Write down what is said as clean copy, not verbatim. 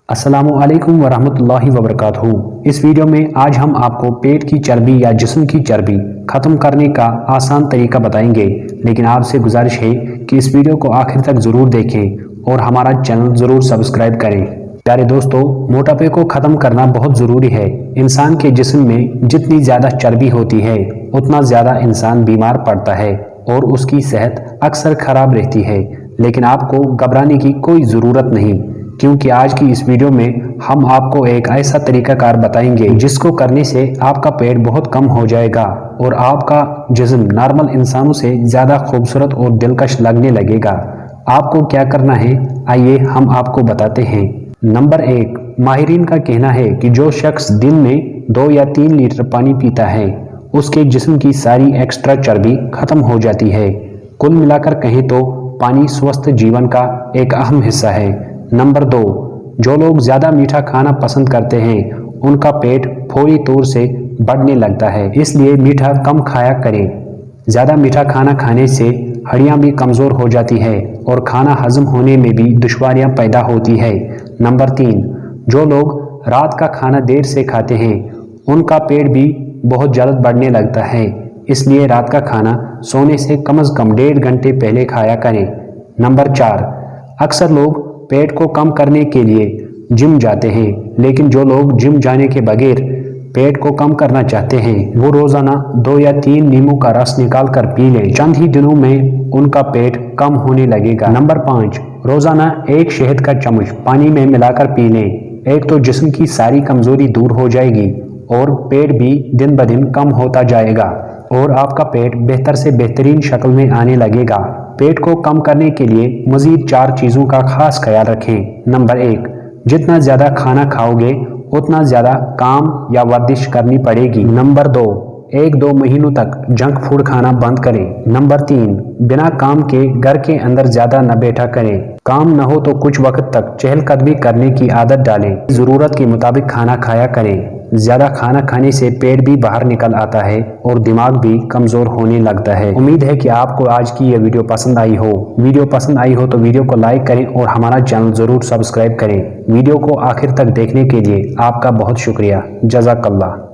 अस्सलामुअलैकुम वरहमतुल्लाहि वबरकातुहू। इस वीडियो में आज हम आपको पेट की चर्बी या जिस्म की चर्बी ख़त्म करने का आसान तरीका बताएंगे, लेकिन आपसे गुजारिश है कि इस वीडियो को आखिर तक ज़रूर देखें और हमारा चैनल ज़रूर सब्सक्राइब करें। प्यारे दोस्तों, मोटापे को ख़त्म करना बहुत ज़रूरी है। इंसान के जिस्म में जितनी ज़्यादा चर्बी होती है उतना ज़्यादा इंसान बीमार पड़ता है और उसकी सेहत अक्सर ख़राब रहती है। लेकिन आपको घबराने की कोई ज़रूरत नहीं, क्योंकि आज की इस वीडियो में हम आपको एक ऐसा तरीकाकार बताएंगे जिसको करने से आपका पेट बहुत कम हो जाएगा और आपका जिस्म नॉर्मल इंसानों से ज़्यादा खूबसूरत और दिलकश लगने लगेगा। आपको क्या करना है, आइए हम आपको बताते हैं। नंबर 1, माहिरीन का कहना है कि जो शख्स दिन में 2 या 3 लीटर पानी पीता है उसके जिस्म की सारी एक्स्ट्रा चर्बी खत्म हो जाती है। कुल मिलाकर कहें तो पानी स्वस्थ जीवन का एक अहम हिस्सा है। नंबर 2, जो लोग ज़्यादा मीठा खाना पसंद करते हैं उनका पेट फौरी तौर से बढ़ने लगता है, इसलिए मीठा कम खाया करें। ज़्यादा मीठा खाना खाने से हड्डियां भी कमज़ोर हो जाती है और खाना हजम होने में भी दुश्वारियां पैदा होती है। नंबर 3, जो लोग रात का खाना देर से खाते हैं उनका पेट भी बहुत जल्द बढ़ने लगता है, इसलिए रात का खाना सोने से कम 1.5 घंटे पहले खाया करें। नंबर 4, अक्सर लोग पेट को कम करने के लिए जिम जाते हैं, लेकिन जो लोग जिम जाने के बगैर पेट को कम करना चाहते हैं वो रोज़ाना 2 या 3 नींबू का रस निकाल कर पी लें। चंद ही दिनों में उनका पेट कम होने लगेगा। नंबर 5, रोज़ाना 1 शहद का चम्मच पानी में मिलाकर पी लें। एक तो जिस्म की सारी कमज़ोरी दूर हो जाएगी और पेट भी दिन ब दिन कम होता जाएगा और आपका पेट बेहतर से बेहतरीन शक्ल में आने लगेगा। पेट को कम करने के लिए मज़ीद 4 चीज़ों का खास ख्याल रखें। नंबर 1, जितना ज़्यादा खाना खाओगे उतना ज़्यादा काम या वर्जिश करनी पड़ेगी। नंबर 2, 1-2 महीनों तक जंक फूड खाना बंद करें। नंबर 3, बिना काम के घर के अंदर ज़्यादा न बैठा करें। काम न हो तो कुछ वक्त तक चहलकदमी करने की आदत डालें। ज़रूरत के मुताबिक खाना खाया करें। ज़्यादा खाना खाने से पेट भी बाहर निकल आता है और दिमाग भी कमज़ोर होने लगता है। उम्मीद है कि आपको आज की यह वीडियो पसंद आई हो। वीडियो पसंद आई हो तो वीडियो को लाइक करें और हमारा चैनल ज़रूर सब्सक्राइब करें। वीडियो को आखिर तक देखने के लिए आपका बहुत शुक्रिया। जज़ाकल्लाह।